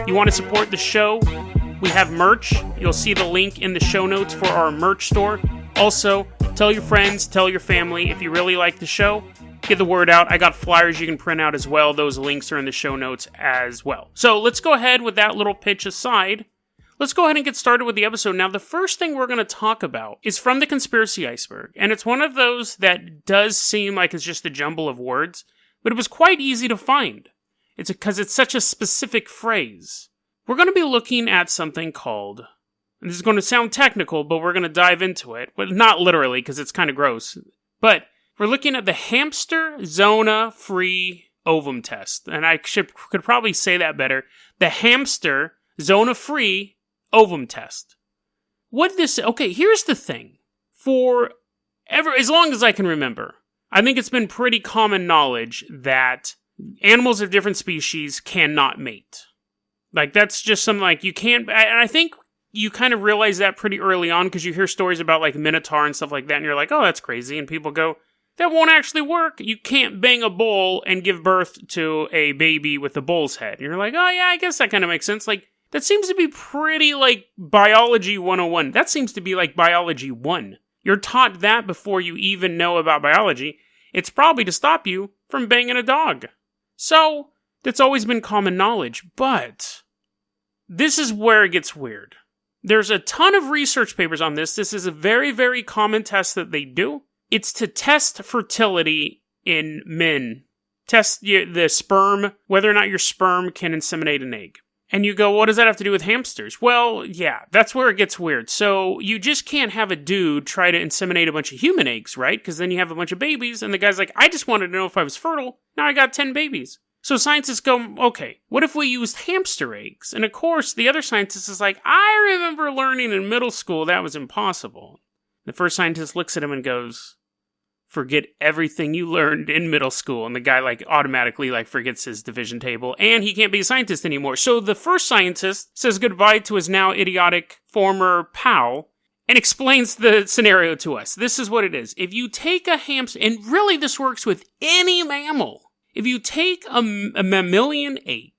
You want to support the show? We have merch. You'll see the link in the show notes for our merch store. Also, tell your friends, tell your family. If you really like the show, get the word out. I got flyers you can print out as well. Those links are in the show notes as well. So let's go ahead with that little pitch aside. Let's go ahead and get started with the episode. Now, the first thing we're going to talk about is from the Conspiracy Iceberg. And it's one of those that does seem like it's just a jumble of words, but it was quite easy to find. It's because it's such a specific phrase. We're going to be looking at something called, and this is going to sound technical, but we're going to dive into it. But not literally, because it's kind of gross. But we're looking at the hamster zona-free ovum test. And I could probably say that better. The hamster zona-free ovum test. Okay, here's the thing. As long as I can remember, I think it's been pretty common knowledge that animals of different species cannot mate. Like, that's just something like you can't, and I think you kind of realize that pretty early on because you hear stories about like Minotaur and stuff like that, and you're like, oh, that's crazy. And people go, that won't actually work. You can't bang a bull and give birth to a baby with a bull's head. And you're like, oh yeah, I guess that kind of makes sense. Like, that seems to be pretty like biology 101. That seems to be like biology 1. You're taught that before you even know about biology. It's probably to stop you from banging a dog. So, that's always been common knowledge, but this is where it gets weird. There's a ton of research papers on this. This is a very, very common test that they do. It's to test fertility in men. Test the sperm, whether or not your sperm can inseminate an egg. And you go, what does that have to do with hamsters? Well, yeah, that's where it gets weird. So you just can't have a dude try to inseminate a bunch of human eggs, right? Because then you have a bunch of babies, and the guy's like, I just wanted to know if I was fertile. Now I got 10 babies. So scientists go, okay, what if we used hamster eggs? And of course, the other scientist is like, I remember learning in middle school that was impossible. The first scientist looks at him and goes, forget everything you learned in middle school. And the guy automatically forgets his division table and he can't be a scientist anymore. So the first scientist says goodbye to his now idiotic former pal and explains the scenario to us. This is what it is. If you take a hamster, and really this works with any mammal. If you take a mammalian egg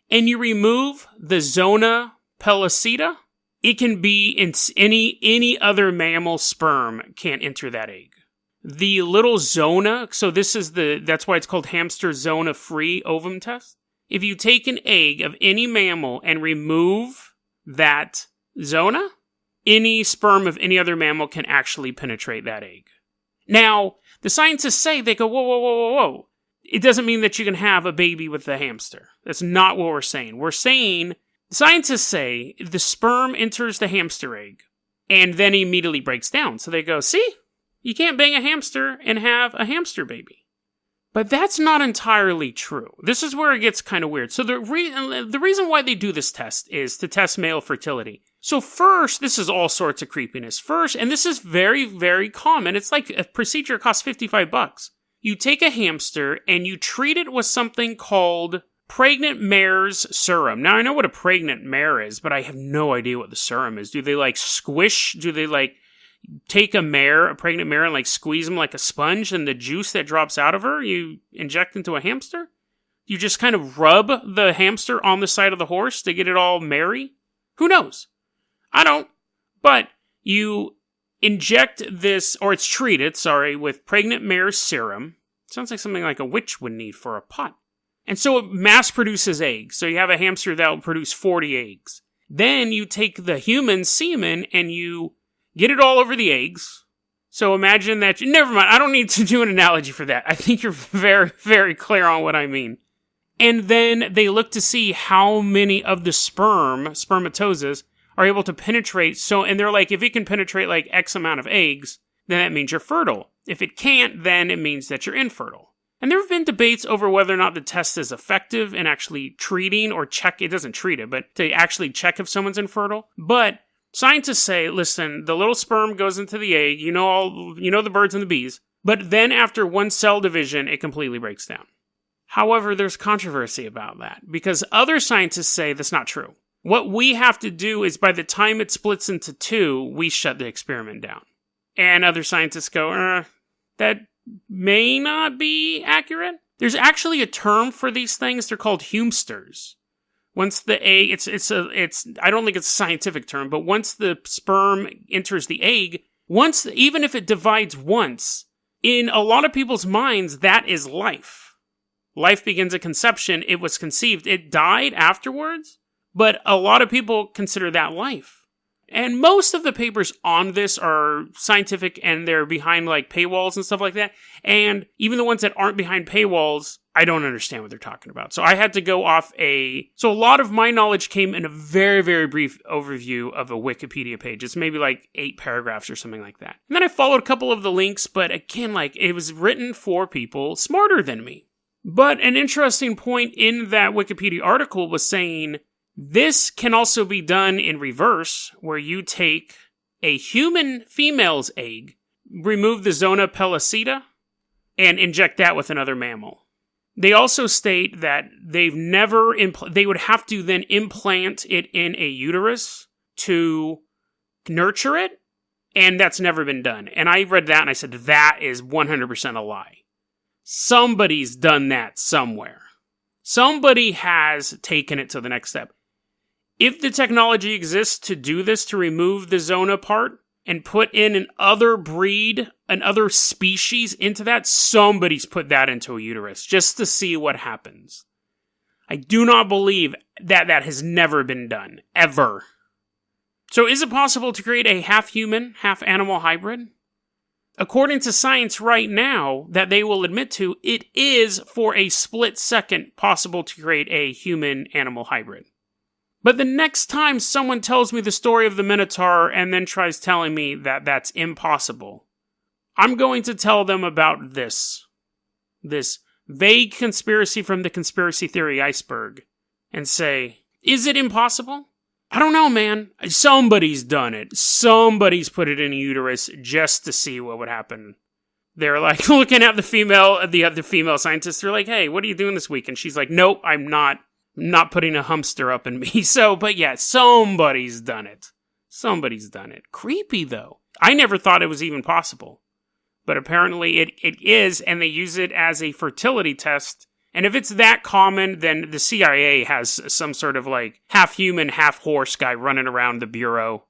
and you remove the zona pellucida, it can be in any other mammal sperm can't enter that egg. The little zona, so that's why it's called hamster zona-free ovum test. If you take an egg of any mammal and remove that zona, any sperm of any other mammal can actually penetrate that egg. Now, the scientists say, they go, whoa, whoa, whoa, whoa, whoa. It doesn't mean that you can have a baby with the hamster. That's not what we're saying. We're saying, scientists say, the sperm enters the hamster egg and then immediately breaks down. So they go, see? You can't bang a hamster and have a hamster baby. But that's not entirely true. This is where it gets kind of weird. So the reason why they do this test is to test male fertility. So first, this is all sorts of creepiness. First, and this is very, very common. It's like a procedure costs $55. You take a hamster and you treat it with something called pregnant mare's serum. Now, I know what a pregnant mare is, but I have no idea what the serum is. Do they squish? Do they take a pregnant mare, and squeeze them like a sponge, and the juice that drops out of her, you inject into a hamster? You just kind of rub the hamster on the side of the horse to get it all merry? Who knows? I don't. But you inject this, or it's treated, with pregnant mare's serum. Sounds like something like a witch would need for a pot. And so it mass produces eggs. So you have a hamster that will produce 40 eggs. Then you take the human semen and you get it all over the eggs. So imagine that never mind, I don't need to do an analogy for that. I think you're very, very clear on what I mean. And then they look to see how many of the spermatozoas, are able to penetrate. And they're like, if it can penetrate X amount of eggs, then that means you're fertile. If it can't, then it means that you're infertile. And there have been debates over whether or not the test is effective in actually treating or check. It doesn't treat it, but to actually check if someone's infertile. But scientists say, listen, the little sperm goes into the egg, you know the birds and the bees, but then after one cell division, it completely breaks down. However, there's controversy about that, because other scientists say that's not true. What we have to do is by the time it splits into two, we shut the experiment down. And other scientists go, that may not be accurate. There's actually a term for these things. They're called humsters. Once the egg, I don't think it's a scientific term, but once the sperm enters the egg, even if it divides once, in a lot of people's minds, that is life. Life begins at conception. It was conceived. It died afterwards, but a lot of people consider that life. And most of the papers on this are scientific and they're behind like paywalls and stuff like that. And even the ones that aren't behind paywalls, I don't understand what they're talking about. So I had to go off so a lot of my knowledge came in a very, very brief overview of a Wikipedia page. It's maybe like 8 paragraphs or something like that. And then I followed a couple of the links, but again, like it was written for people smarter than me. But an interesting point in that Wikipedia article was saying, this can also be done in reverse, where you take a human female's egg, remove the zona pellucida, and inject that with another mammal. They also state that they would have to then implant it in a uterus to nurture it, and that's never been done. And I read that and I said, that is 100% a lie. Somebody's done that somewhere. Somebody has taken it to the next step. If the technology exists to do this, to remove the zona part and put in another breed, another species into that, somebody's put that into a uterus just to see what happens. I do not believe that has never been done, ever. So is it possible to create a half-human, half-animal hybrid? According to science right now, that they will admit to, it is for a split second possible to create a human-animal hybrid. But the next time someone tells me the story of the Minotaur and then tries telling me that that's impossible, I'm going to tell them about this vague conspiracy from the conspiracy theory iceberg and say, is it impossible? I don't know, man. Somebody's done it. Somebody's put it in a uterus just to see what would happen. They're like looking at the other female scientists. They're like, hey, what are you doing this week? And she's like, nope, I'm not putting a hamster up in me. So, but yeah, somebody's done it. Somebody's done it. Creepy, though. I never thought it was even possible. But apparently it is, and they use it as a fertility test. And if it's that common, then the CIA has some sort of like half-human, half-horse guy running around the bureau.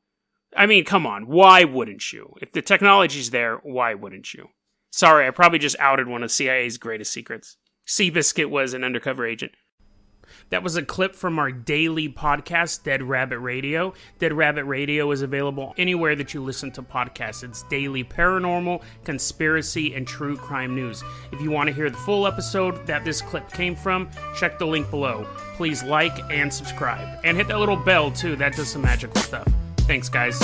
I mean, come on. Why wouldn't you? If the technology's there, why wouldn't you? Sorry, I probably just outed one of CIA's greatest secrets. Seabiscuit was an undercover agent. That was a clip from our daily podcast, Dead Rabbit Radio. Dead Rabbit Radio is available anywhere that you listen to podcasts. It's daily paranormal, conspiracy, and true crime news. If you want to hear the full episode that this clip came from, check the link below. Please like and subscribe. And hit that little bell, too. That does some magical stuff. Thanks, guys.